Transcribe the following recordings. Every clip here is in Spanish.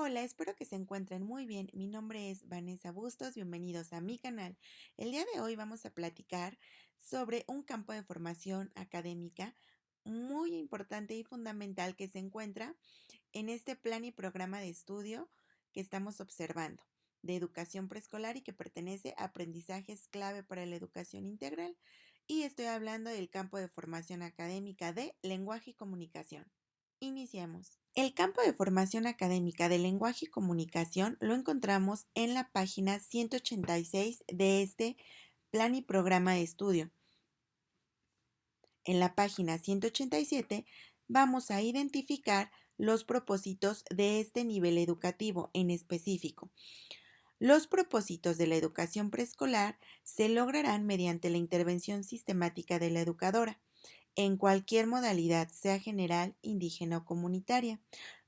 Hola, espero que se encuentren muy bien. Mi nombre es Vanessa Bustos, bienvenidos a mi canal. El día de hoy vamos a platicar sobre un campo de formación académica muy importante y fundamental que se encuentra en este plan y programa de estudio que estamos observando de educación preescolar y que pertenece a aprendizajes clave para la educación integral. Y estoy hablando del campo de formación académica de lenguaje y comunicación. Iniciamos. El campo de formación académica de lenguaje y comunicación lo encontramos en la página 186 de este plan y programa de estudio. En la página 187 vamos a identificar los propósitos de este nivel educativo en específico. Los propósitos de la educación preescolar se lograrán mediante la intervención sistemática de la educadora, en cualquier modalidad, sea general, indígena o comunitaria.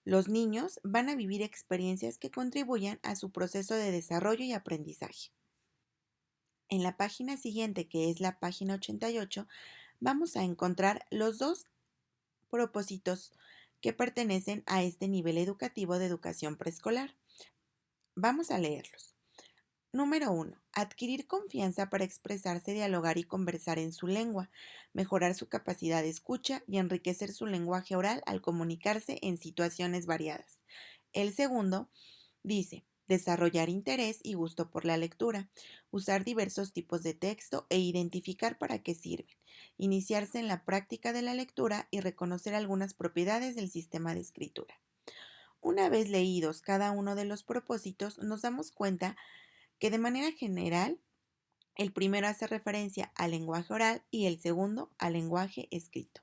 Los niños van a vivir experiencias que contribuyan a su proceso de desarrollo y aprendizaje. En la página siguiente, que es la página 88, vamos a encontrar los dos propósitos que pertenecen a este nivel educativo de educación preescolar. Vamos a leerlos. Número 1. Adquirir confianza para expresarse, dialogar y conversar en su lengua, mejorar su capacidad de escucha y enriquecer su lenguaje oral al comunicarse en situaciones variadas. El segundo dice, desarrollar interés y gusto por la lectura, usar diversos tipos de texto e identificar para qué sirven, iniciarse en la práctica de la lectura y reconocer algunas propiedades del sistema de escritura. Una vez leídos cada uno de los propósitos, nos damos cuenta que de manera general el primero hace referencia al lenguaje oral y el segundo al lenguaje escrito.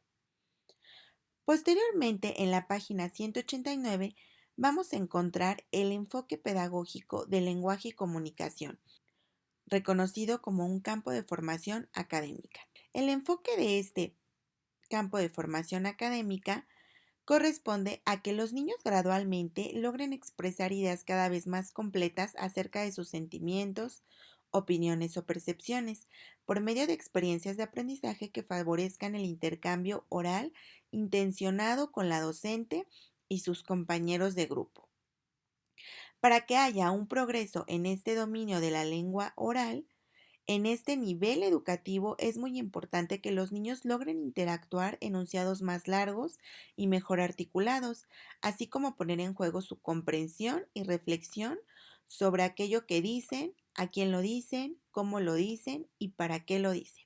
Posteriormente, en la página 189, vamos a encontrar el enfoque pedagógico del lenguaje y comunicación, reconocido como un campo de formación académica. El enfoque de este campo de formación académica corresponde a que los niños gradualmente logren expresar ideas cada vez más completas acerca de sus sentimientos, opiniones o percepciones, por medio de experiencias de aprendizaje que favorezcan el intercambio oral intencionado con la docente y sus compañeros de grupo. Para que haya un progreso en este dominio de la lengua oral, en este nivel educativo es muy importante que los niños logren interactuar enunciados más largos y mejor articulados, así como poner en juego su comprensión y reflexión sobre aquello que dicen, a quién lo dicen, cómo lo dicen y para qué lo dicen.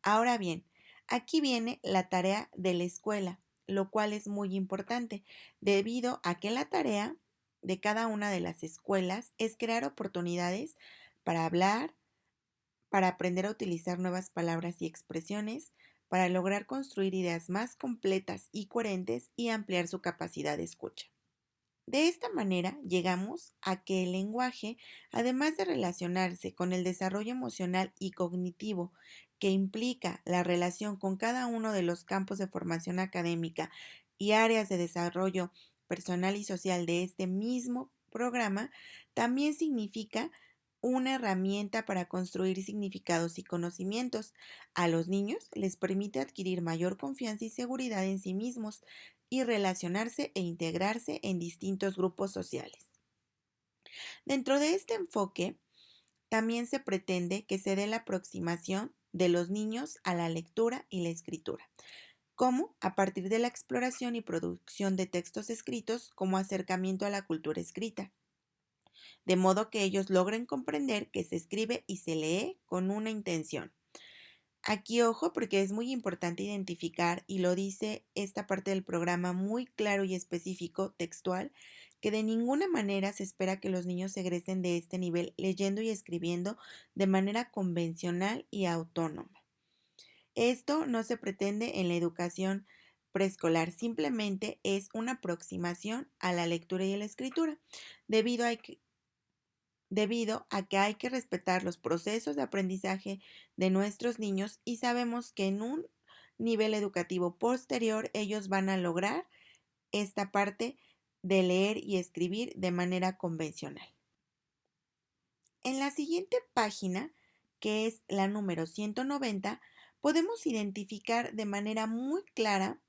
Ahora bien, aquí viene la tarea de la escuela, lo cual es muy importante, debido a que la tarea de cada una de las escuelas es crear oportunidades para hablar, para aprender a utilizar nuevas palabras y expresiones, para lograr construir ideas más completas y coherentes y ampliar su capacidad de escucha. De esta manera llegamos a que el lenguaje, además de relacionarse con el desarrollo emocional y cognitivo que implica la relación con cada uno de los campos de formación académica y áreas de desarrollo personal y social de este mismo programa, también significa una herramienta para construir significados y conocimientos. A los niños les permite adquirir mayor confianza y seguridad en sí mismos y relacionarse e integrarse en distintos grupos sociales. Dentro de este enfoque, también se pretende que se dé la aproximación de los niños a la lectura y la escritura, como a partir de la exploración y producción de textos escritos como acercamiento a la cultura escrita, de modo que ellos logren comprender que se escribe y se lee con una intención. Aquí ojo porque es muy importante identificar, y lo dice esta parte del programa muy claro y específico, textual, que de ninguna manera se espera que los niños egresen de este nivel leyendo y escribiendo de manera convencional y autónoma. Esto no se pretende en la educación preescolar, simplemente es una aproximación a la lectura y a la escritura, debido a que hay que respetar los procesos de aprendizaje de nuestros niños y sabemos que en un nivel educativo posterior ellos van a lograr esta parte de leer y escribir de manera convencional. En la siguiente página, que es la número 190, podemos identificar de manera muy clara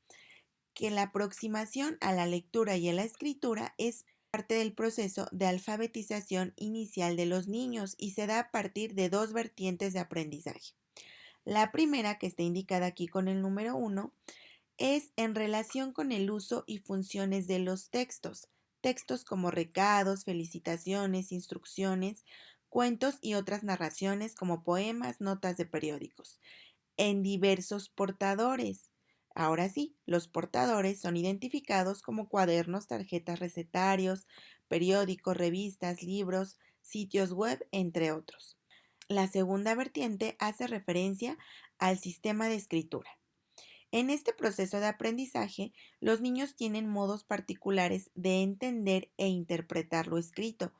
que la aproximación a la lectura y a la escritura es parte del proceso de alfabetización inicial de los niños y se da a partir de dos vertientes de aprendizaje. La primera, que está indicada aquí con el número 1, es en relación con el uso y funciones de los textos. Textos como recados, felicitaciones, instrucciones, cuentos y otras narraciones como poemas, notas de periódicos en diversos portadores. Ahora sí, los portadores son identificados como cuadernos, tarjetas recetarios, periódicos, revistas, libros, sitios web, entre otros. La segunda vertiente hace referencia al sistema de escritura. En este proceso de aprendizaje, los niños tienen modos particulares de entender e interpretar lo escrito.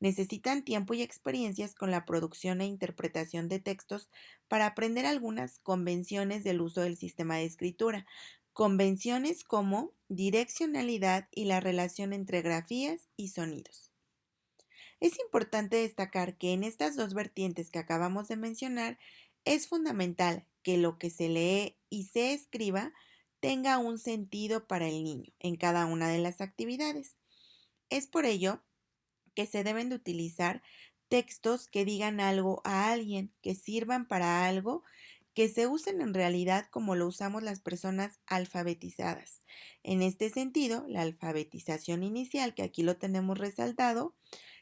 Necesitan tiempo y experiencias con la producción e interpretación de textos para aprender algunas convenciones del uso del sistema de escritura. Convenciones como direccionalidad y la relación entre grafías y sonidos. Es importante destacar que en estas dos vertientes que acabamos de mencionar, es fundamental que lo que se lee y se escriba tenga un sentido para el niño en cada una de las actividades. Es por ello que se deben de utilizar textos que digan algo a alguien, que sirvan para algo, que se usen en realidad como lo usamos las personas alfabetizadas. En este sentido, la alfabetización inicial, que aquí lo tenemos resaltado,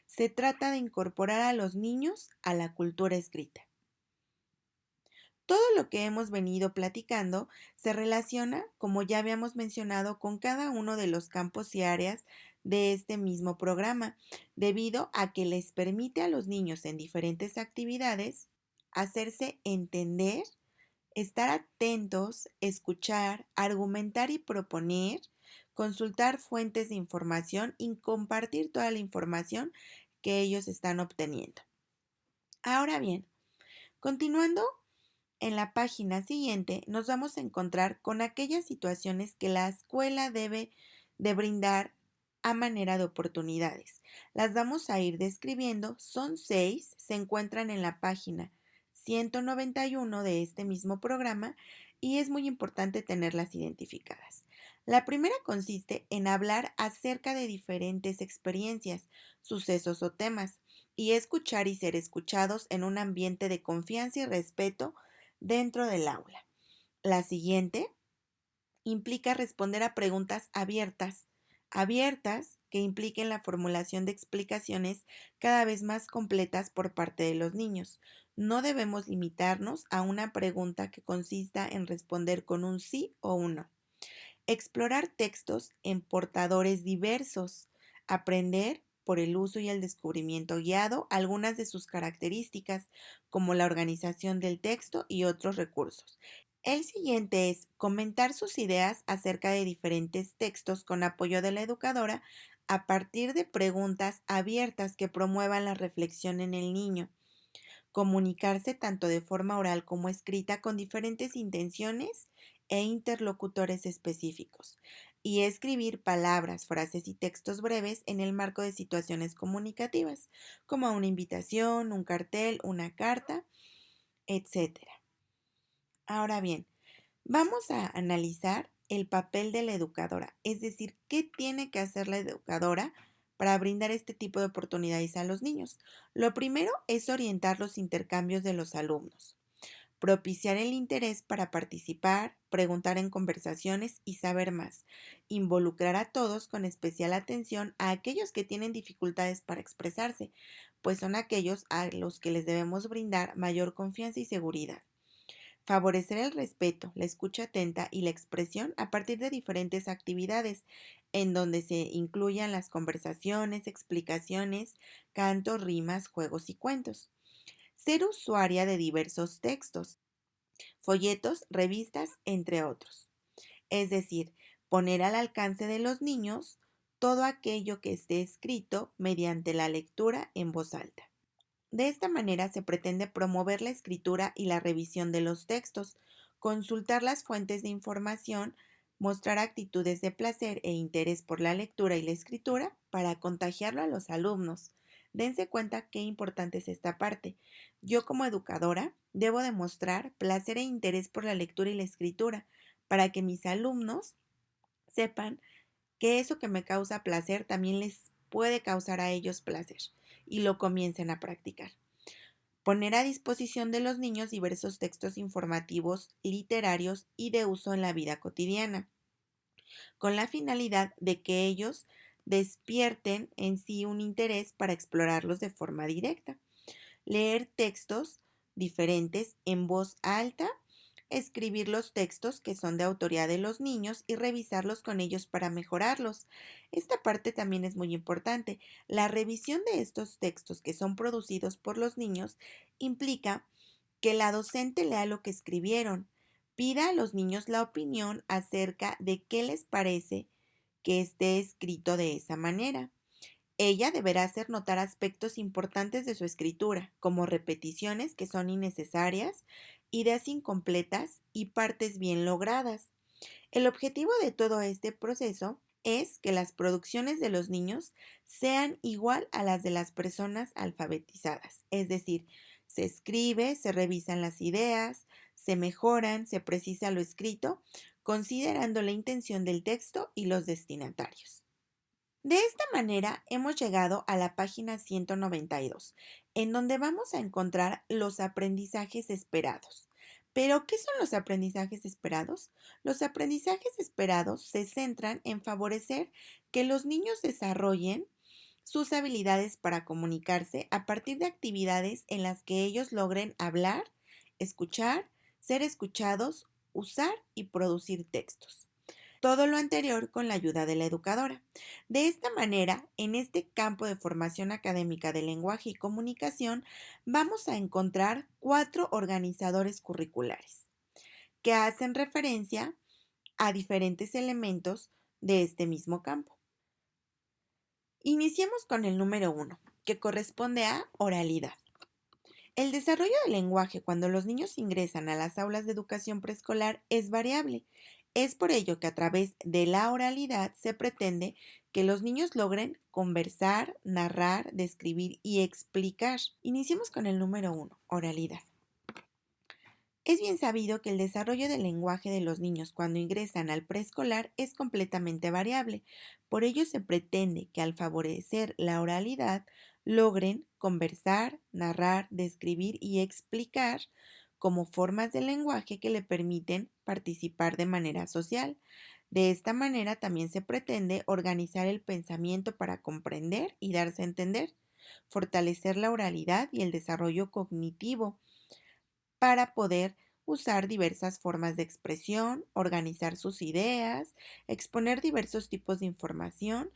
se trata de incorporar a los niños a la cultura escrita. Todo lo que hemos venido platicando se relaciona, como ya habíamos mencionado, con cada uno de los campos y áreas de este mismo programa, debido a que les permite a los niños en diferentes actividades hacerse entender, estar atentos, escuchar, argumentar y proponer, consultar fuentes de información y compartir toda la información que ellos están obteniendo. Ahora bien, continuando en la página siguiente, nos vamos a encontrar con aquellas situaciones que la escuela debe de brindar a manera de oportunidades. Las vamos a ir describiendo, son 6, se encuentran en la página 191 de este mismo programa y es muy importante tenerlas identificadas. La primera consiste en hablar acerca de diferentes experiencias, sucesos o temas y escuchar y ser escuchados en un ambiente de confianza y respeto dentro del aula. La siguiente implica responder a preguntas abiertas que impliquen la formulación de explicaciones cada vez más completas por parte de los niños. No debemos limitarnos a una pregunta que consista en responder con un sí o un no. Explorar textos en portadores diversos. Aprender por el uso y el descubrimiento guiado algunas de sus características, como la organización del texto y otros recursos. El siguiente es comentar sus ideas acerca de diferentes textos con apoyo de la educadora a partir de preguntas abiertas que promuevan la reflexión en el niño. Comunicarse tanto de forma oral como escrita con diferentes intenciones e interlocutores específicos. Y escribir palabras, frases y textos breves en el marco de situaciones comunicativas, como una invitación, un cartel, una carta, etcétera. Ahora bien, vamos a analizar el papel de la educadora, es decir, qué tiene que hacer la educadora para brindar este tipo de oportunidades a los niños. Lo primero es orientar los intercambios de los alumnos, propiciar el interés para participar, preguntar en conversaciones y saber más, involucrar a todos con especial atención a aquellos que tienen dificultades para expresarse, pues son aquellos a los que les debemos brindar mayor confianza y seguridad. Favorecer el respeto, la escucha atenta y la expresión a partir de diferentes actividades, en donde se incluyan las conversaciones, explicaciones, cantos, rimas, juegos y cuentos. Ser usuaria de diversos textos, folletos, revistas, entre otros. Es decir, poner al alcance de los niños todo aquello que esté escrito mediante la lectura en voz alta. De esta manera se pretende promover la escritura y la revisión de los textos, consultar las fuentes de información, mostrar actitudes de placer e interés por la lectura y la escritura para contagiarlo a los alumnos. Dense cuenta qué importante es esta parte. Yo como educadora debo demostrar placer e interés por la lectura y la escritura para que mis alumnos sepan que eso que me causa placer también les puede causar a ellos placer y lo comiencen a practicar. Poner a disposición de los niños diversos textos informativos, literarios y de uso en la vida cotidiana, con la finalidad de que ellos despierten en sí un interés para explorarlos de forma directa. Leer textos diferentes en voz alta, escribir los textos que son de autoría de los niños y revisarlos con ellos para mejorarlos. Esta parte también es muy importante. La revisión de estos textos que son producidos por los niños implica que la docente lea lo que escribieron, pida a los niños la opinión acerca de qué les parece que esté escrito de esa manera. Ella deberá hacer notar aspectos importantes de su escritura, como repeticiones que son innecesarias, ideas incompletas y partes bien logradas. El objetivo de todo este proceso es que las producciones de los niños sean igual a las de las personas alfabetizadas, es decir, se escribe, se revisan las ideas, se mejoran, se precisa lo escrito, considerando la intención del texto y los destinatarios. De esta manera hemos llegado a la página 192, en donde vamos a encontrar los aprendizajes esperados. ¿Pero qué son los aprendizajes esperados? Los aprendizajes esperados se centran en favorecer que los niños desarrollen sus habilidades para comunicarse a partir de actividades en las que ellos logren hablar, escuchar, ser escuchados, usar y producir textos. Todo lo anterior con la ayuda de la educadora. De esta manera, en este campo de formación académica de lenguaje y comunicación, vamos a encontrar 4 organizadores curriculares que hacen referencia a diferentes elementos de este mismo campo. Iniciemos con el número 1, que corresponde a oralidad. El desarrollo del lenguaje cuando los niños ingresan a las aulas de educación preescolar es variable. Es por ello que a través de la oralidad se pretende que los niños logren conversar, narrar, describir y explicar. Iniciemos con el número 1, oralidad. Es bien sabido que el desarrollo del lenguaje de los niños cuando ingresan al preescolar es completamente variable. Por ello se pretende que al favorecer la oralidad logren conversar, narrar, describir y explicar como formas de lenguaje que le permiten participar de manera social. De esta manera también se pretende organizar el pensamiento para comprender y darse a entender, fortalecer la oralidad y el desarrollo cognitivo para poder usar diversas formas de expresión, organizar sus ideas, exponer diversos tipos de información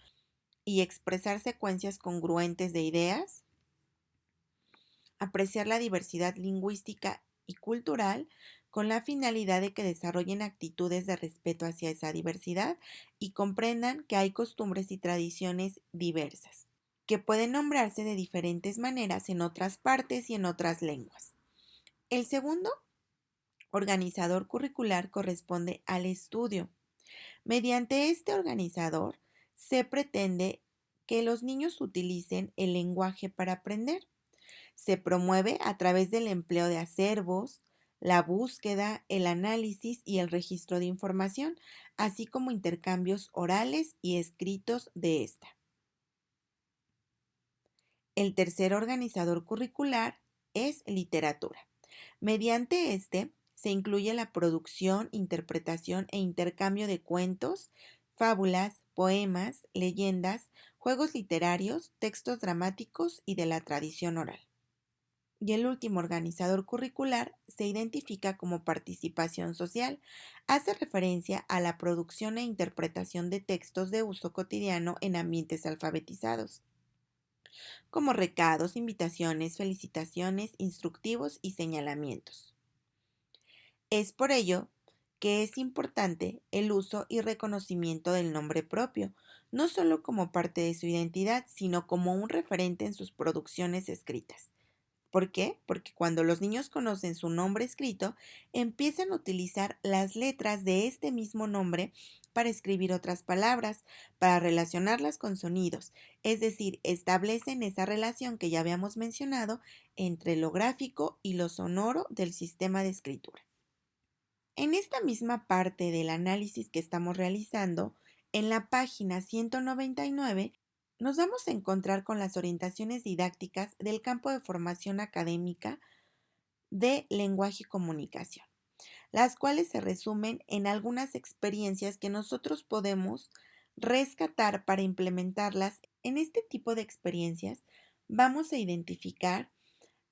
y expresar secuencias congruentes de ideas, apreciar la diversidad lingüística y cultural con la finalidad de que desarrollen actitudes de respeto hacia esa diversidad y comprendan que hay costumbres y tradiciones diversas, que pueden nombrarse de diferentes maneras en otras partes y en otras lenguas. El segundo organizador curricular corresponde al estudio. Mediante este organizador se pretende que los niños utilicen el lenguaje para aprender. Se promueve a través del empleo de acervos, la búsqueda, el análisis y el registro de información, así como intercambios orales y escritos de esta. El tercer organizador curricular es literatura. Mediante este se incluye la producción, interpretación e intercambio de cuentos, fábulas, poemas, leyendas, juegos literarios, textos dramáticos y de la tradición oral. Y el último organizador curricular se identifica como participación social. Hace referencia a la producción e interpretación de textos de uso cotidiano en ambientes alfabetizados, como recados, invitaciones, felicitaciones, instructivos y señalamientos. Es por ello que es importante el uso y reconocimiento del nombre propio, no solo como parte de su identidad, sino como un referente en sus producciones escritas. ¿Por qué? Porque cuando los niños conocen su nombre escrito, empiezan a utilizar las letras de este mismo nombre para escribir otras palabras, para relacionarlas con sonidos, es decir, establecen esa relación que ya habíamos mencionado entre lo gráfico y lo sonoro del sistema de escritura. En esta misma parte del análisis que estamos realizando, en la página 199, Nos vamos a encontrar con las orientaciones didácticas del campo de formación académica de lenguaje y comunicación, las cuales se resumen en algunas experiencias que nosotros podemos rescatar para implementarlas. En este tipo de experiencias vamos a identificar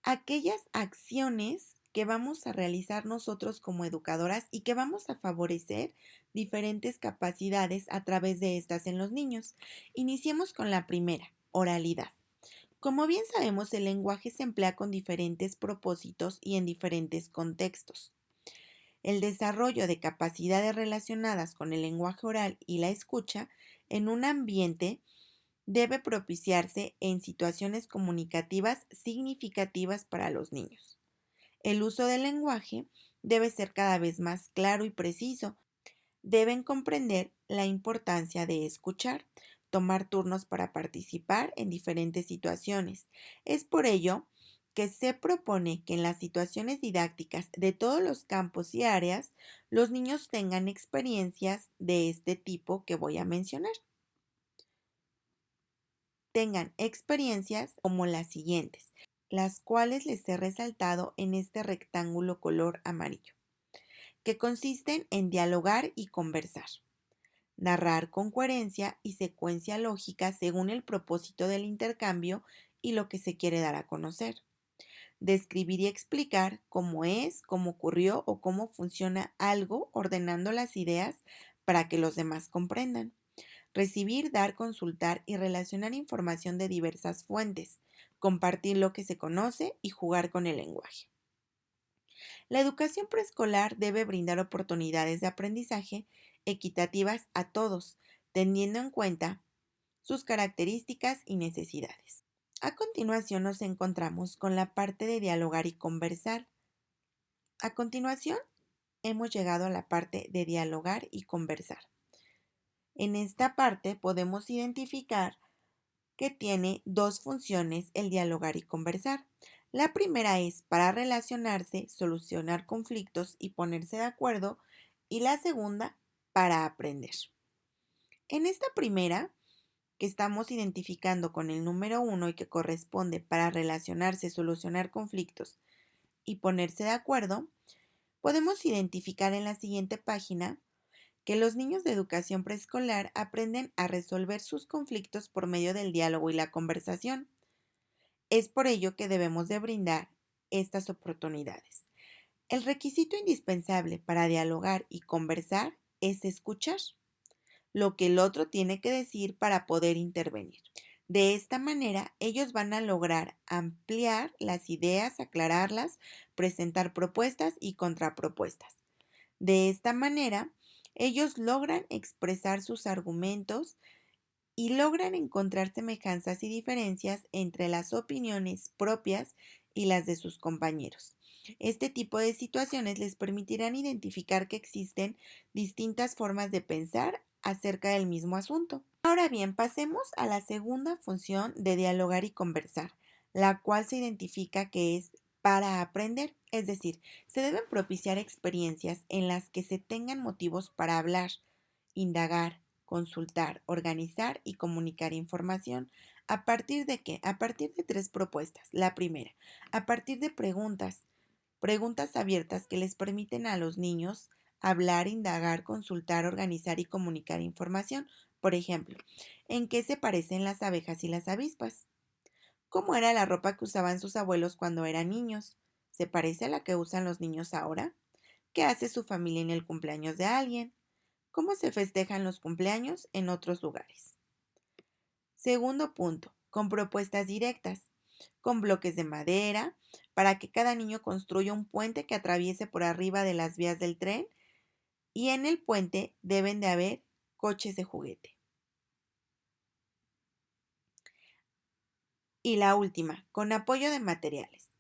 aquellas acciones que vamos a realizar nosotros como educadoras y que vamos a favorecer diferentes capacidades a través de estas en los niños. Iniciemos con la primera, oralidad. Como bien sabemos, el lenguaje se emplea con diferentes propósitos y en diferentes contextos. El desarrollo de capacidades relacionadas con el lenguaje oral y la escucha en un ambiente debe propiciarse en situaciones comunicativas significativas para los niños. El uso del lenguaje debe ser cada vez más claro y preciso. Deben comprender la importancia de escuchar, tomar turnos para participar en diferentes situaciones. Es por ello que se propone que en las situaciones didácticas de todos los campos y áreas, los niños tengan experiencias de este tipo que voy a mencionar. Tengan experiencias como las siguientes, las cuales les he resaltado en este rectángulo color amarillo, que consisten en dialogar y conversar, narrar con coherencia y secuencia lógica según el propósito del intercambio y lo que se quiere dar a conocer, describir y explicar cómo es, cómo ocurrió o cómo funciona algo, ordenando las ideas para que los demás comprendan. Recibir, dar, consultar y relacionar información de diversas fuentes, compartir lo que se conoce y jugar con el lenguaje. La educación preescolar debe brindar oportunidades de aprendizaje equitativas a todos, teniendo en cuenta sus características y necesidades. A continuación nos encontramos con la parte de dialogar y conversar. A continuación hemos llegado a la parte de dialogar y conversar. En esta parte podemos identificar que tiene dos funciones el dialogar y conversar. La primera es para relacionarse, solucionar conflictos y ponerse de acuerdo, y la segunda para aprender. En esta primera, que estamos identificando con el número 1 y que corresponde para relacionarse, solucionar conflictos y ponerse de acuerdo, podemos identificar en la siguiente página que los niños de educación preescolar aprenden a resolver sus conflictos por medio del diálogo y la conversación. Es por ello que debemos de brindar estas oportunidades. El requisito indispensable para dialogar y conversar es escuchar lo que el otro tiene que decir para poder intervenir. De esta manera, ellos van a lograr ampliar las ideas, aclararlas, presentar propuestas y contrapropuestas. De esta manera, ellos logran expresar sus argumentos y logran encontrar semejanzas y diferencias entre las opiniones propias y las de sus compañeros. Este tipo de situaciones les permitirán identificar que existen distintas formas de pensar acerca del mismo asunto. Ahora bien, pasemos a la segunda función de dialogar y conversar, la cual se identifica que es para aprender, es decir, se deben propiciar experiencias en las que se tengan motivos para hablar, indagar, consultar, organizar y comunicar información. ¿A partir de qué? A partir de tres propuestas. La primera, a partir de preguntas abiertas que les permiten a los niños hablar, indagar, consultar, organizar y comunicar información. Por ejemplo, ¿en qué se parecen las abejas y las avispas? ¿Cómo era la ropa que usaban sus abuelos cuando eran niños? ¿Se parece a la que usan los niños ahora? ¿Qué hace su familia en el cumpleaños de alguien? ¿Cómo se festejan los cumpleaños en otros lugares? Segundo punto, con propuestas directas, con bloques de madera, para que cada niño construya un puente que atraviese por arriba de las vías del tren, y en el puente deben de haber coches de juguete. Y la última, con apoyo de materiales.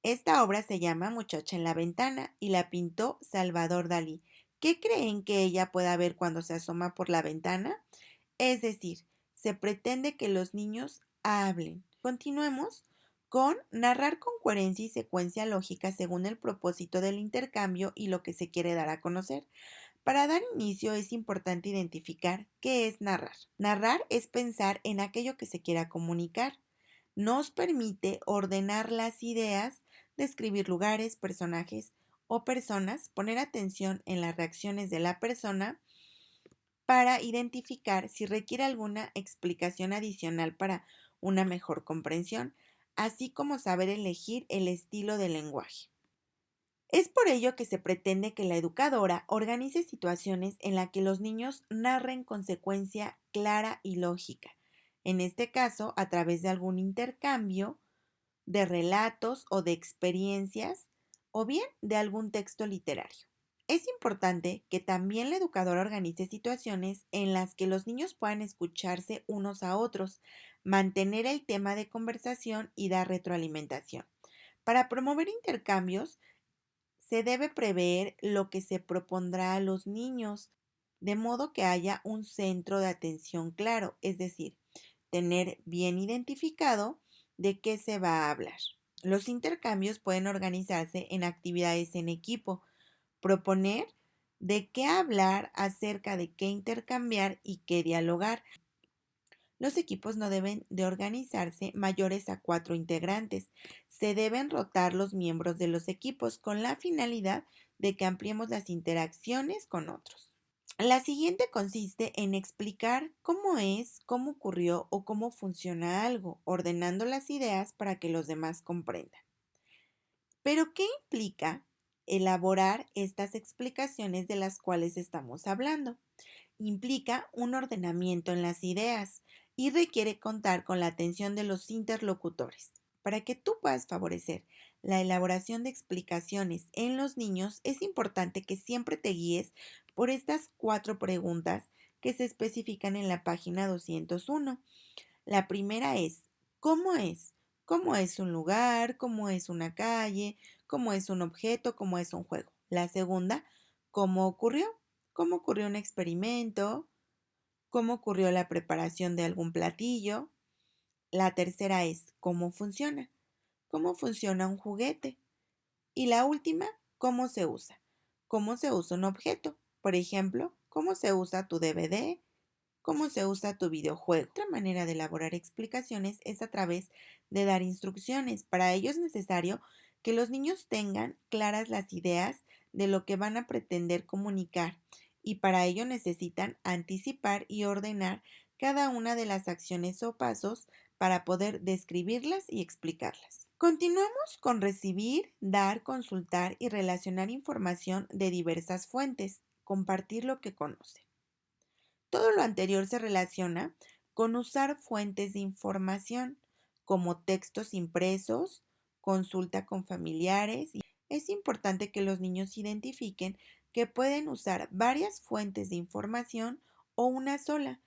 Esta obra se llama Muchacha en la ventana y la pintó Salvador Dalí. ¿Qué creen que ella pueda ver cuando se asoma por la ventana? Es decir, se pretende que los niños hablen. Continuemos con narrar con coherencia y secuencia lógica según el propósito del intercambio y lo que se quiere dar a conocer. Para dar inicio es importante identificar qué es narrar. Narrar es pensar en aquello que se quiera comunicar. Nos permite ordenar las ideas, describir lugares, personajes o personas, poner atención en las reacciones de la persona para identificar si requiere alguna explicación adicional para una mejor comprensión, así como saber elegir el estilo de lenguaje. Es por ello que se pretende que la educadora organice situaciones en las que los niños narren con secuencia clara y lógica, en este caso a través de algún intercambio de relatos o de experiencias o bien de algún texto literario. Es importante que también la educadora organice situaciones en las que los niños puedan escucharse unos a otros, mantener el tema de conversación y dar retroalimentación. Para promover intercambios, se debe prever lo que se propondrá a los niños, de modo que haya un centro de atención claro, es decir, tener bien identificado de qué se va a hablar. Los intercambios pueden organizarse en actividades en equipo, proponer de qué hablar, acerca de qué intercambiar y qué dialogar. Los equipos no deben de organizarse mayores a 4 integrantes. Se deben rotar los miembros de los equipos con la finalidad de que ampliemos las interacciones con otros. La siguiente consiste en explicar cómo es, cómo ocurrió o cómo funciona algo, ordenando las ideas para que los demás comprendan. Pero, ¿qué implica elaborar estas explicaciones de las cuales estamos hablando? Implica un ordenamiento en las ideas y requiere contar con la atención de los interlocutores. Para que tú puedas favorecer la elaboración de explicaciones en los niños, es importante que siempre te guíes por estas 4 preguntas que se especifican en la página 201. La primera es, ¿cómo es? ¿Cómo es un lugar? ¿Cómo es una calle? ¿Cómo es un objeto? ¿Cómo es un juego? La segunda, ¿cómo ocurrió? ¿Cómo ocurrió un experimento? ¿Cómo ocurrió la preparación de algún platillo? La tercera es, ¿cómo funciona? ¿Cómo funciona un juguete? Y la última, ¿cómo se usa? ¿Cómo se usa un objeto? Por ejemplo, ¿cómo se usa tu DVD? ¿Cómo se usa tu videojuego? Otra manera de elaborar explicaciones es a través de dar instrucciones. Para ello es necesario que los niños tengan claras las ideas de lo que van a pretender comunicar y para ello necesitan anticipar y ordenar cada una de las acciones o pasos para poder describirlas y explicarlas. Continuamos con recibir, dar, consultar y relacionar información de diversas fuentes, compartir lo que conocen. Todo lo anterior se relaciona con usar fuentes de información como textos impresos, consulta con familiares. Es importante que los niños identifiquen que pueden usar varias fuentes de información o una sola.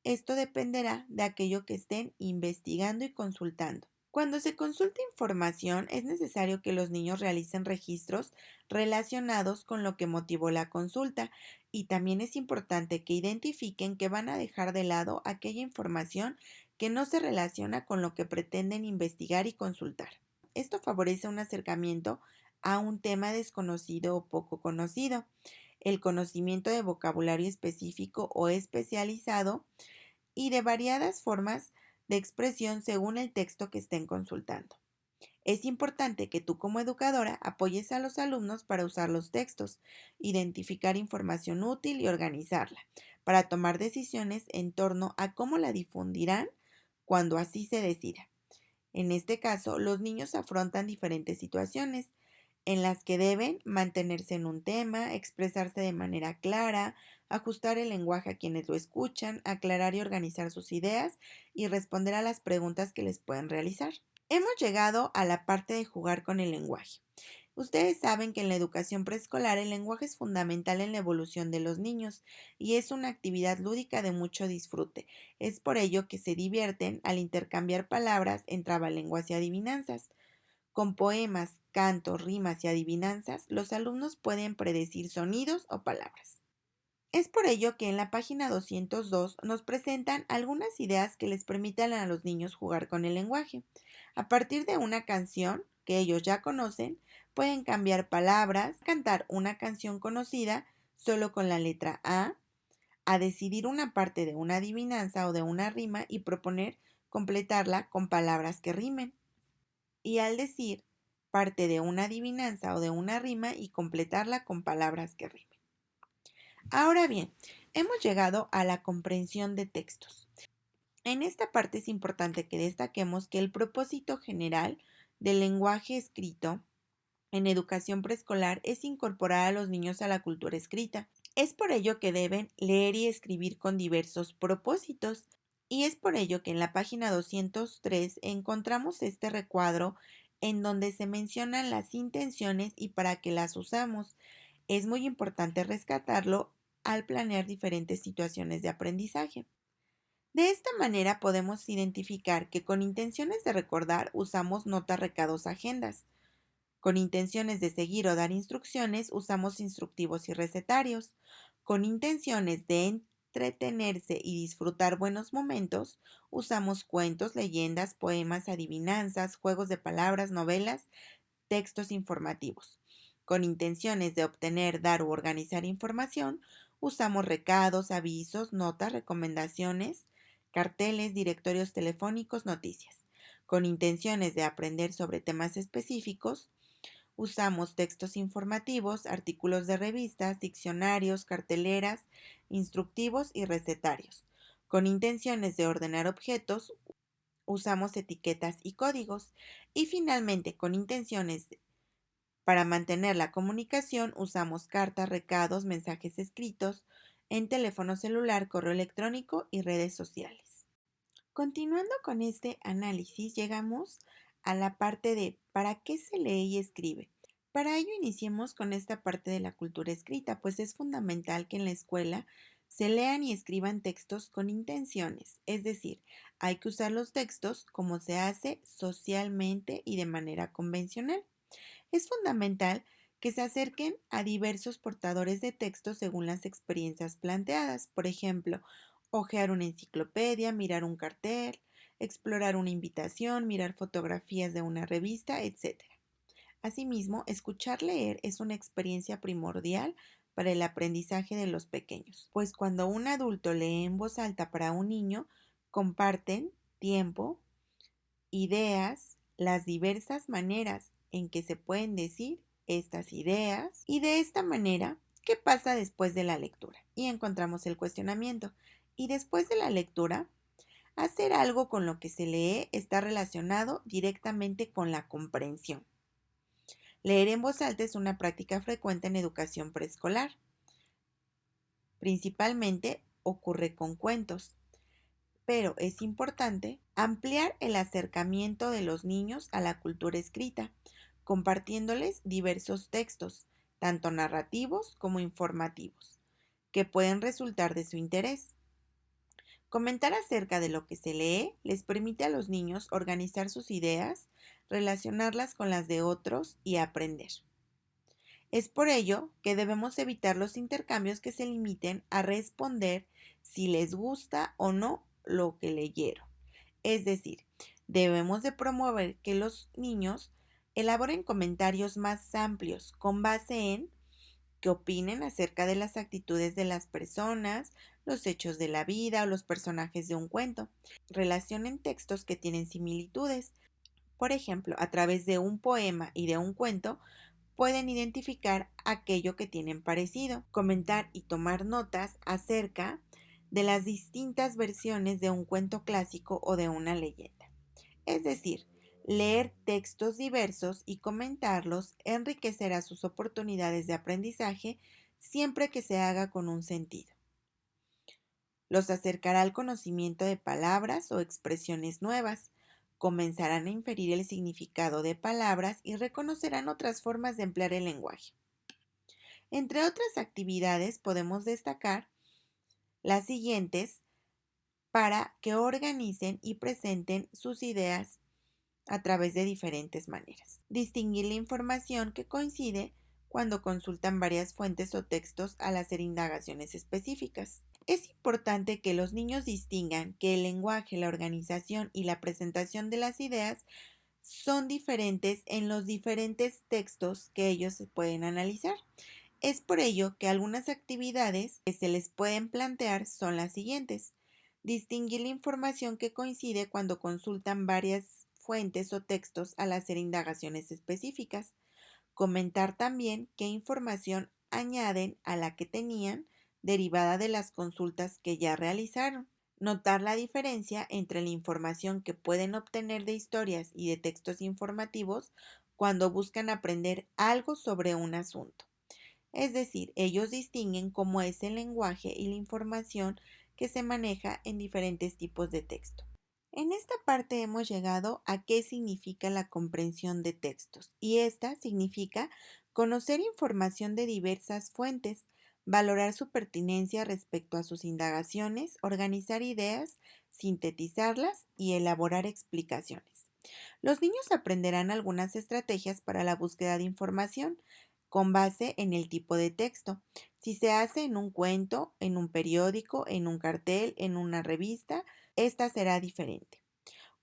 Esto dependerá de aquello que estén investigando y consultando. Cuando se consulta información, es necesario que los niños realicen registros relacionados con lo que motivó la consulta y también es importante que identifiquen que van a dejar de lado aquella información que no se relaciona con lo que pretenden investigar y consultar. Esto favorece un acercamiento a un tema desconocido o poco conocido, el conocimiento de vocabulario específico o especializado y de variadas formas de expresión según el texto que estén consultando. Es importante que tú como educadora apoyes a los alumnos para usar los textos, identificar información útil y organizarla, para tomar decisiones en torno a cómo la difundirán cuando así se decida. En este caso, los niños afrontan diferentes situaciones en las que deben mantenerse en un tema, expresarse de manera clara, ajustar el lenguaje a quienes lo escuchan, aclarar y organizar sus ideas y responder a las preguntas que les pueden realizar. Hemos llegado a la parte de jugar con el lenguaje. Ustedes saben que en la educación preescolar el lenguaje es fundamental en la evolución de los niños y es una actividad lúdica de mucho disfrute. Es por ello que se divierten al intercambiar palabras en trabalenguas y adivinanzas. Con poemas, cantos, rimas y adivinanzas, los alumnos pueden predecir sonidos o palabras. Es por ello que en la página 202 nos presentan algunas ideas que les permitan a los niños jugar con el lenguaje. A partir de una canción que ellos ya conocen, pueden cambiar palabras, cantar una canción conocida solo con la letra a decidir una parte de una adivinanza o de una rima y proponer completarla con palabras que rimen. Y al decir parte de una adivinanza o de una rima y completarla con palabras que rimen. Ahora bien, hemos llegado a la comprensión de textos. En esta parte es importante que destaquemos que el propósito general del lenguaje escrito en educación preescolar es incorporar a los niños a la cultura escrita. Es por ello que deben leer y escribir con diversos propósitos. Y es por ello que en la página 203 encontramos este recuadro en donde se mencionan las intenciones y para qué las usamos. Es muy importante rescatarlo al planear diferentes situaciones de aprendizaje. De esta manera podemos identificar que con intenciones de recordar usamos notas, recados, agendas. Con intenciones de seguir o dar instrucciones usamos instructivos y recetarios. Con intenciones de entretenerse y disfrutar buenos momentos usamos cuentos, leyendas, poemas, adivinanzas, juegos de palabras, novelas, textos informativos. Con intenciones de obtener, dar u organizar información usamos recados, avisos, notas, recomendaciones, carteles, directorios telefónicos, noticias. Con intenciones de aprender sobre temas específicos, usamos textos informativos, artículos de revistas, diccionarios, carteleras, instructivos y recetarios. Con intenciones de ordenar objetos, usamos etiquetas y códigos. Y finalmente, con intenciones para mantener la comunicación, usamos cartas, recados, mensajes escritos en teléfono celular, correo electrónico y redes sociales. Continuando con este análisis, llegamos a la parte de ¿para qué se lee y escribe? Para ello iniciemos con esta parte de la cultura escrita, pues es fundamental que en la escuela se lean y escriban textos con intenciones, es decir, hay que usar los textos como se hace socialmente y de manera convencional. Es fundamental que se acerquen a diversos portadores de texto según las experiencias planteadas. Por ejemplo, hojear una enciclopedia, mirar un cartel, explorar una invitación, mirar fotografías de una revista, etc. Asimismo, escuchar leer es una experiencia primordial para el aprendizaje de los pequeños, pues cuando un adulto lee en voz alta para un niño, comparten tiempo, ideas, las diversas maneras en que se pueden decir estas ideas y de esta manera, ¿qué pasa después de la lectura? Y encontramos el cuestionamiento. Y después de la lectura, hacer algo con lo que se lee está relacionado directamente con la comprensión. Leer en voz alta es una práctica frecuente en educación preescolar. Principalmente ocurre con cuentos, pero es importante ampliar el acercamiento de los niños a la cultura escrita, compartiéndoles diversos textos, tanto narrativos como informativos, que pueden resultar de su interés. Comentar acerca de lo que se lee les permite a los niños organizar sus ideas, relacionarlas con las de otros y aprender. Es por ello que debemos evitar los intercambios que se limiten a responder si les gusta o no lo que leyeron. Es decir, debemos de promover que los niños elaboren comentarios más amplios con base en que opinen acerca de las actitudes de las personas, los hechos de la vida o los personajes de un cuento. Relacionen textos que tienen similitudes. Por ejemplo, a través de un poema y de un cuento, pueden identificar aquello que tienen parecido, comentar y tomar notas acerca de las distintas versiones de un cuento clásico o de una leyenda. Es decir, leer textos diversos y comentarlos enriquecerá sus oportunidades de aprendizaje siempre que se haga con un sentido. Los acercará al conocimiento de palabras o expresiones nuevas, comenzarán a inferir el significado de palabras y reconocerán otras formas de emplear el lenguaje. Entre otras actividades podemos destacar las siguientes para que organicen y presenten sus ideas a través de diferentes maneras. Distinguir la información que coincide cuando consultan varias fuentes o textos al hacer indagaciones específicas. Es importante que los niños distingan que el lenguaje, la organización y la presentación de las ideas son diferentes en los diferentes textos que ellos pueden analizar. Es por ello que algunas actividades que se les pueden plantear son las siguientes. Distinguir la información que coincide cuando consultan varias fuentes o textos al hacer indagaciones específicas. Comentar también qué información añaden a la que tenían derivada de las consultas que ya realizaron. Notar la diferencia entre la información que pueden obtener de historias y de textos informativos cuando buscan aprender algo sobre un asunto. Es decir, ellos distinguen cómo es el lenguaje y la información que se maneja en diferentes tipos de texto. En esta parte hemos llegado a qué significa la comprensión de textos, y esta significa conocer información de diversas fuentes, valorar su pertinencia respecto a sus indagaciones, organizar ideas, sintetizarlas y elaborar explicaciones. Los niños aprenderán algunas estrategias para la búsqueda de información con base en el tipo de texto. Si se hace en un cuento, en un periódico, en un cartel, en una revista, esta será diferente.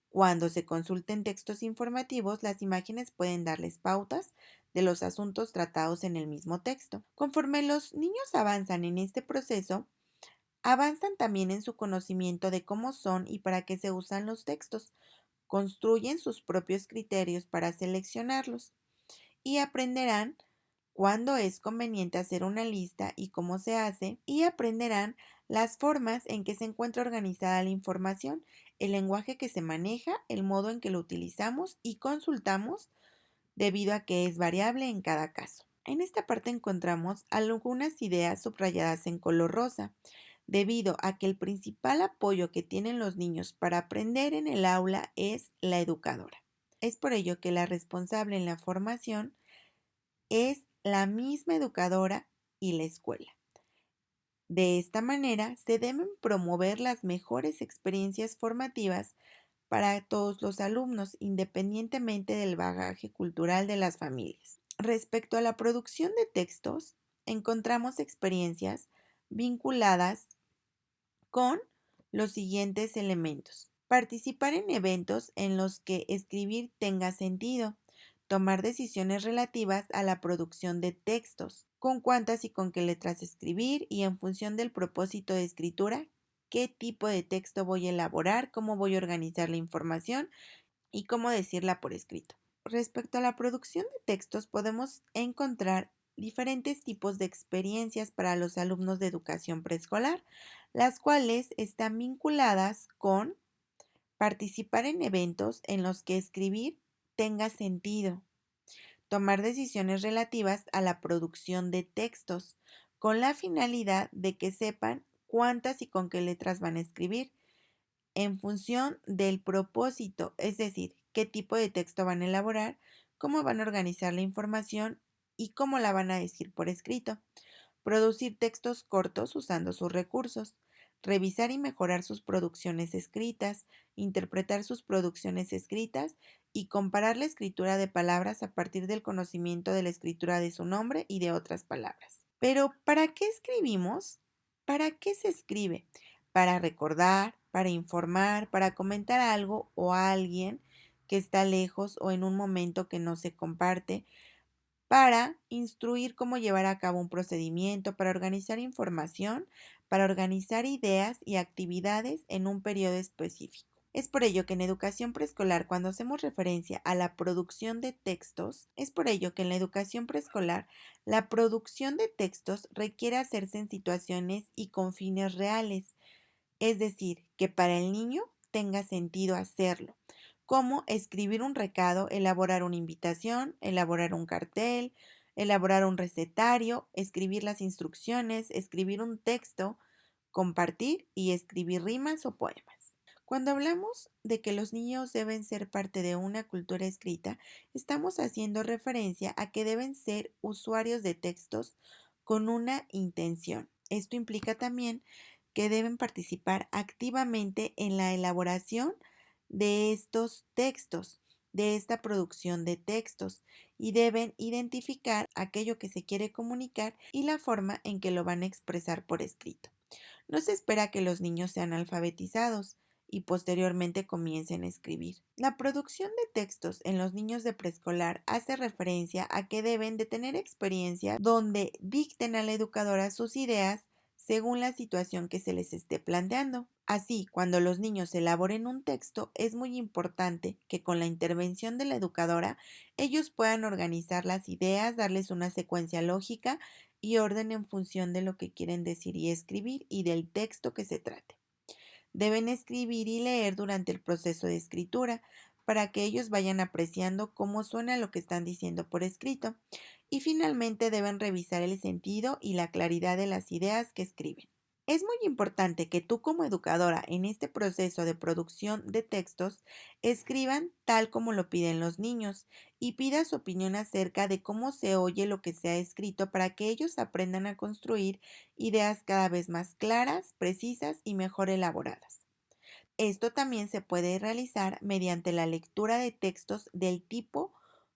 Cuando se consulten textos informativos, las imágenes pueden darles pautas de los asuntos tratados en el mismo texto. Conforme los niños avanzan en este proceso, avanzan también en su conocimiento de cómo son y para qué se usan los textos, construyen sus propios criterios para seleccionarlos y aprenderán cuándo es conveniente hacer una lista y cómo se hace, y aprenderán las formas en que se encuentra organizada la información, el lenguaje que se maneja, el modo en que lo utilizamos y consultamos, debido a que es variable en cada caso. En esta parte encontramos algunas ideas subrayadas en color rosa, debido a que el principal apoyo que tienen los niños para aprender en el aula es la educadora. Es por ello que la responsable en la formación es la misma educadora y la escuela. De esta manera, se deben promover las mejores experiencias formativas para todos los alumnos, independientemente del bagaje cultural de las familias. Respecto a la producción de textos, encontramos experiencias vinculadas con los siguientes elementos. Participar en eventos en los que escribir tenga sentido. Tomar decisiones relativas a la producción de textos. Con cuántas y con qué letras escribir y en función del propósito de escritura, qué tipo de texto voy a elaborar, cómo voy a organizar la información y cómo decirla por escrito. Respecto a la producción de textos, podemos encontrar diferentes tipos de experiencias para los alumnos de educación preescolar, las cuales están vinculadas con participar en eventos en los que escribir tenga sentido, tomar decisiones relativas a la producción de textos, con la finalidad de que sepan cuántas y con qué letras van a escribir, en función del propósito, es decir, qué tipo de texto van a elaborar, cómo van a organizar la información y cómo la van a decir por escrito. Producir textos cortos usando sus recursos. Revisar y mejorar sus producciones escritas. Interpretar sus producciones escritas y comparar la escritura de palabras a partir del conocimiento de la escritura de su nombre y de otras palabras. Pero, ¿para qué escribimos? ¿Para qué se escribe? Para recordar, para informar, para comentar algo o a alguien que está lejos o en un momento que no se comparte, para instruir cómo llevar a cabo un procedimiento, para organizar información, para organizar ideas y actividades en un periodo específico. Es por ello que en educación preescolar, cuando hacemos referencia a la producción de textos, es por ello que en la educación preescolar, la producción de textos requiere hacerse en situaciones y con fines reales, es decir, que para el niño tenga sentido hacerlo, como escribir un recado, elaborar una invitación, elaborar un cartel, elaborar un recetario, escribir las instrucciones, escribir un texto, compartir y escribir rimas o poemas. Cuando hablamos de que los niños deben ser parte de una cultura escrita, estamos haciendo referencia a que deben ser usuarios de textos con una intención. Esto implica también que deben participar activamente en la elaboración de estos textos, de esta producción de textos, y deben identificar aquello que se quiere comunicar y la forma en que lo van a expresar por escrito. No se espera que los niños sean alfabetizados. y posteriormente comiencen a escribir. La producción de textos en los niños de preescolar hace referencia a que deben de tener experiencia donde dicten a la educadora sus ideas según la situación que se les esté planteando. Así, cuando los niños elaboren un texto, es muy importante que con la intervención de la educadora ellos puedan organizar las ideas, darles una secuencia lógica y orden en función de lo que quieren decir y escribir y del texto que se trate. Deben escribir y leer durante el proceso de escritura para que ellos vayan apreciando cómo suena lo que están diciendo por escrito. Y finalmente deben revisar el sentido y la claridad de las ideas que escriben. Es muy importante que tú como educadora en este proceso de producción de textos escriban tal como lo piden los niños y pidas su opinión acerca de cómo se oye lo que se ha escrito para que ellos aprendan a construir ideas cada vez más claras, precisas y mejor elaboradas. Esto también se puede realizar mediante la lectura de textos del tipo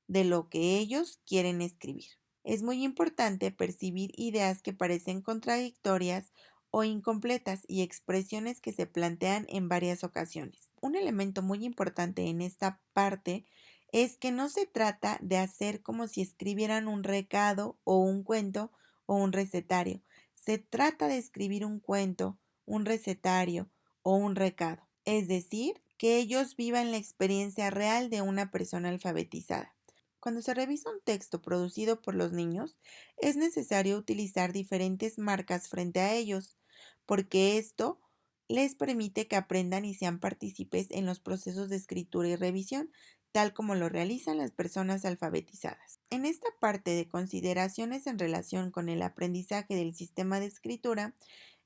de lo que ellos quieren escribir. Es muy importante percibir ideas que parecen contradictorias o incompletas y expresiones que se plantean en varias ocasiones. Un elemento muy importante en esta parte es que no se trata de hacer como si escribieran un recado o un cuento o un recetario. Se trata de escribir un cuento, un recetario o un recado. Es decir, que ellos vivan la experiencia real de una persona alfabetizada. Cuando se revisa un texto producido por los niños, es necesario utilizar diferentes marcas frente a ellos, porque esto les permite que aprendan y sean partícipes en los procesos de escritura y revisión, tal como lo realizan las personas alfabetizadas. En esta parte de consideraciones en relación con el aprendizaje del sistema de escritura,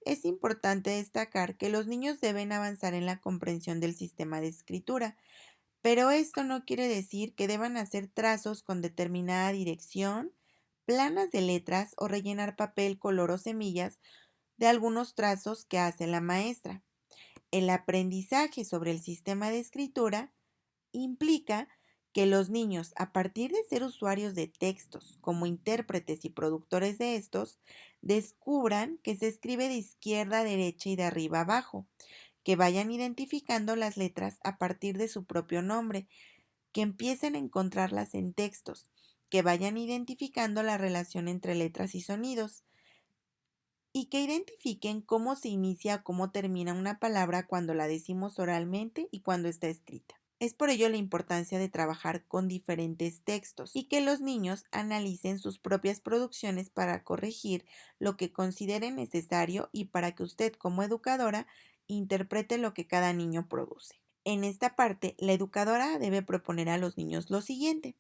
es importante destacar que los niños deben avanzar en la comprensión del sistema de escritura, pero esto no quiere decir que deban hacer trazos con determinada dirección, planas de letras o rellenar papel, color o semillas de algunos trazos que hace la maestra. El aprendizaje sobre el sistema de escritura implica que los niños, a partir de ser usuarios de textos como intérpretes y productores de estos, descubran que se escribe de izquierda a derecha y de arriba a abajo, que vayan identificando las letras a partir de su propio nombre, que empiecen a encontrarlas en textos, que vayan identificando la relación entre letras y sonidos, y que identifiquen cómo se inicia o cómo termina una palabra cuando la decimos oralmente y cuando está escrita. Es por ello la importancia de trabajar con diferentes textos y que los niños analicen sus propias producciones para corregir lo que consideren necesario y para que usted como educadora interprete lo que cada niño produce. En esta parte, la educadora debe proponer a los niños lo siguiente: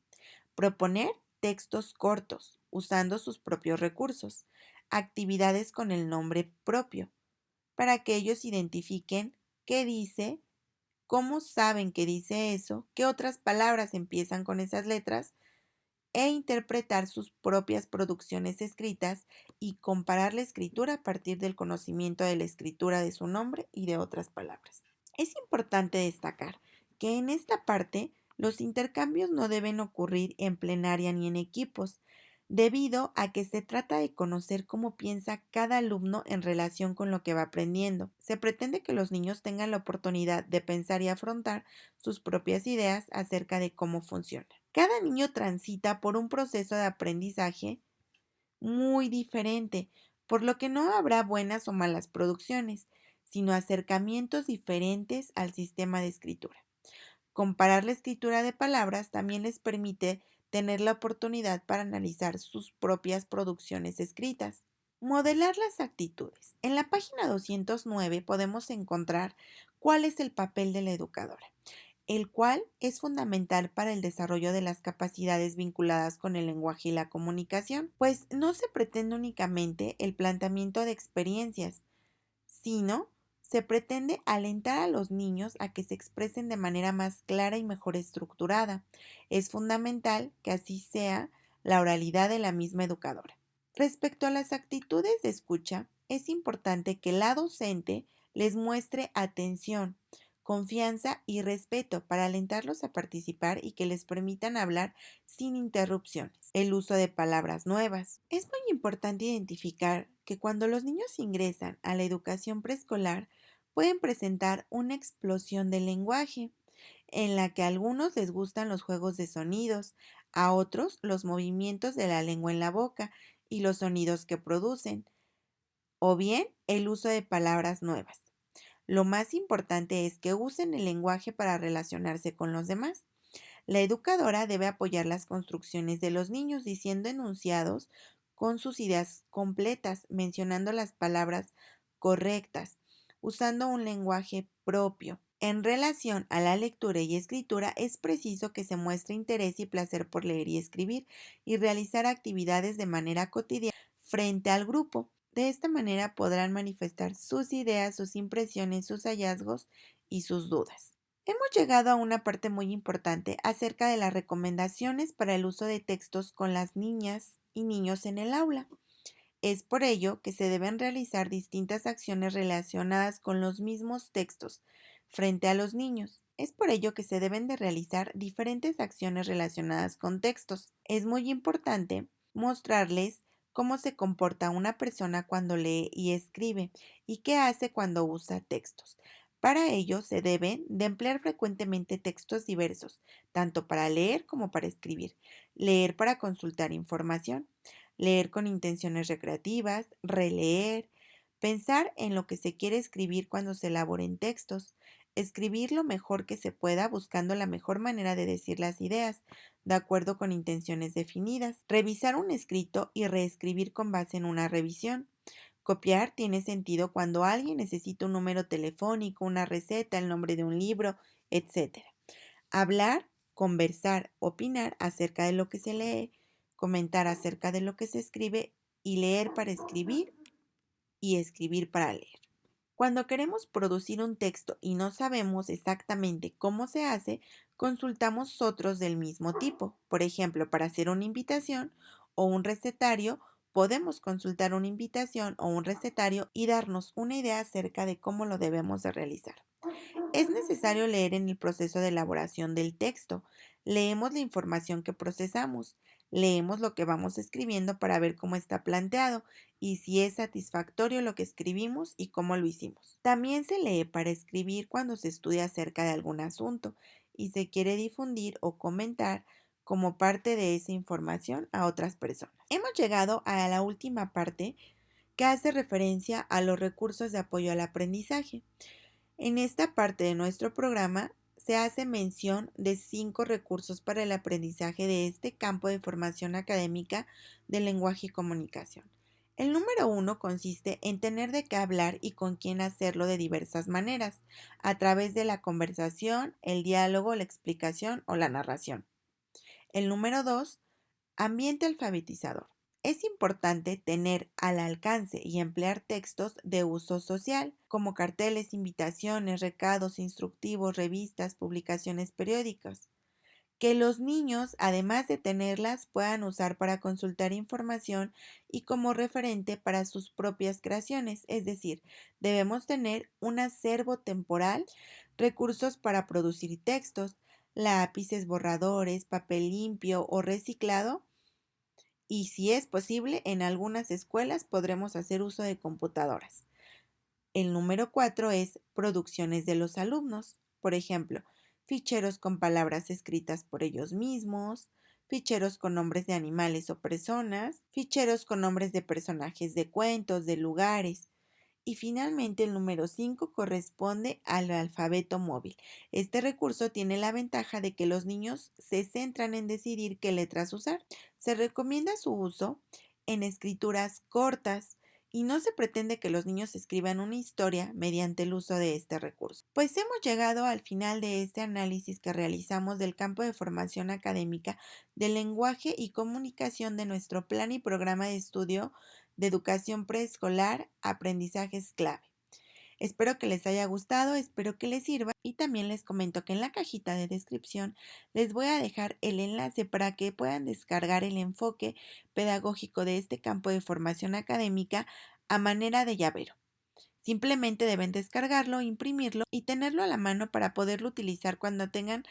proponer textos cortos, usando sus propios recursos, actividades con el nombre propio, para que ellos identifiquen qué dice, cómo saben que dice eso, qué otras palabras empiezan con esas letras, e interpretar sus propias producciones escritas y comparar la escritura a partir del conocimiento de la escritura de su nombre y de otras palabras. Es importante destacar que en esta parte los intercambios no deben ocurrir en plenaria ni en equipos, debido a que se trata de conocer cómo piensa cada alumno en relación con lo que va aprendiendo. Se pretende que los niños tengan la oportunidad de pensar y afrontar sus propias ideas acerca de cómo funciona. Cada niño transita por un proceso de aprendizaje muy diferente, por lo que no habrá buenas o malas producciones, sino acercamientos diferentes al sistema de escritura. Comparar la escritura de palabras también les permite tener la oportunidad para analizar sus propias producciones escritas. Modelar las actitudes. En la página 209 podemos encontrar cuál es el papel de la educadora, el cual es fundamental para el desarrollo de las capacidades vinculadas con el lenguaje y la comunicación, pues no se pretende únicamente el planteamiento de experiencias, sino se pretende alentar a los niños a que se expresen de manera más clara y mejor estructurada. Es fundamental que así sea la oralidad de la misma educadora. Respecto a las actitudes de escucha, es importante que la docente les muestre atención, confianza y respeto para alentarlos a participar y que les permitan hablar sin interrupciones. El uso de palabras nuevas. Es muy importante identificar que cuando los niños ingresan a la educación preescolar, pueden presentar una explosión del lenguaje, en la que a algunos les gustan los juegos de sonidos, a otros los movimientos de la lengua en la boca y los sonidos que producen, o bien el uso de palabras nuevas. Lo más importante es que usen el lenguaje para relacionarse con los demás. La educadora debe apoyar las construcciones de los niños diciendo enunciados con sus ideas completas, mencionando las palabras correctas, usando un lenguaje propio. En relación a la lectura y escritura, es preciso que se muestre interés y placer por leer y escribir y realizar actividades de manera cotidiana frente al grupo. De esta manera podrán manifestar sus ideas, sus impresiones, sus hallazgos y sus dudas. Hemos llegado a una parte muy importante acerca de las recomendaciones para el uso de textos con las niñas y niños en el aula. Es por ello que se deben realizar distintas acciones relacionadas con los mismos textos frente a los niños. Es por ello que se deben de realizar diferentes acciones relacionadas con textos. Es muy importante mostrarles cómo se comporta una persona cuando lee y escribe y qué hace cuando usa textos. Para ello se deben de emplear frecuentemente textos diversos, tanto para leer como para escribir. Leer para consultar información, leer con intenciones recreativas, releer, pensar en lo que se quiere escribir cuando se elaboren textos, escribir lo mejor que se pueda buscando la mejor manera de decir las ideas, de acuerdo con intenciones definidas, revisar un escrito y reescribir con base en una revisión. Copiar tiene sentido cuando alguien necesita un número telefónico, una receta, el nombre de un libro, etcétera. Hablar, conversar, opinar acerca de lo que se lee, comentar acerca de lo que se escribe y leer para escribir y escribir para leer. Cuando queremos producir un texto y no sabemos exactamente cómo se hace, consultamos otros del mismo tipo. Por ejemplo, para hacer una invitación o un recetario, podemos consultar una invitación o un recetario y darnos una idea acerca de cómo lo debemos de realizar. Es necesario leer en el proceso de elaboración del texto. Leemos la información que procesamos. Leemos lo que vamos escribiendo para ver cómo está planteado y si es satisfactorio lo que escribimos y cómo lo hicimos. También se lee para escribir cuando se estudia acerca de algún asunto y se quiere difundir o comentar como parte de esa información a otras personas. Hemos llegado a la última parte que hace referencia a los recursos de apoyo al aprendizaje. En esta parte de nuestro programa se hace mención de 5 recursos para el aprendizaje de este campo de formación académica de lenguaje y comunicación. El número 1 consiste en tener de qué hablar y con quién hacerlo de diversas maneras, a través de la conversación, el diálogo, la explicación o la narración. El número 2, ambiente alfabetizador. Es importante tener al alcance y emplear textos de uso social, como carteles, invitaciones, recados, instructivos, revistas, publicaciones periódicas, que los niños, además de tenerlas, puedan usar para consultar información y como referente para sus propias creaciones. Es decir, debemos tener un acervo temporal, recursos para producir textos, lápices, borradores, papel limpio o reciclado, y si es posible, en algunas escuelas podremos hacer uso de computadoras. El número 4 es producciones de los alumnos. Por ejemplo, ficheros con palabras escritas por ellos mismos, ficheros con nombres de animales o personas, ficheros con nombres de personajes de cuentos, de lugares. Y finalmente el número 5 corresponde al alfabeto móvil. Este recurso tiene la ventaja de que los niños se centran en decidir qué letras usar. Se recomienda su uso en escrituras cortas y no se pretende que los niños escriban una historia mediante el uso de este recurso. Pues hemos llegado al final de este análisis que realizamos del campo de formación académica del lenguaje y comunicación de nuestro plan y programa de estudio de educación preescolar, aprendizajes clave. Espero que les haya gustado, espero que les sirva y también les comento que en la cajita de descripción les voy a dejar el enlace para que puedan descargar el enfoque pedagógico de este campo de formación académica a manera de llavero. Simplemente deben descargarlo, imprimirlo y tenerlo a la mano para poderlo utilizar cuando tengan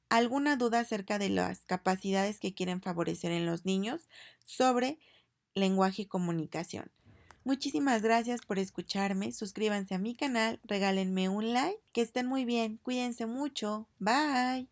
alguna duda acerca de las capacidades que quieren favorecer en los niños sobre lenguaje y comunicación. Muchísimas gracias por escucharme, suscríbanse a mi canal, regálenme un like, que estén muy bien, cuídense mucho, bye.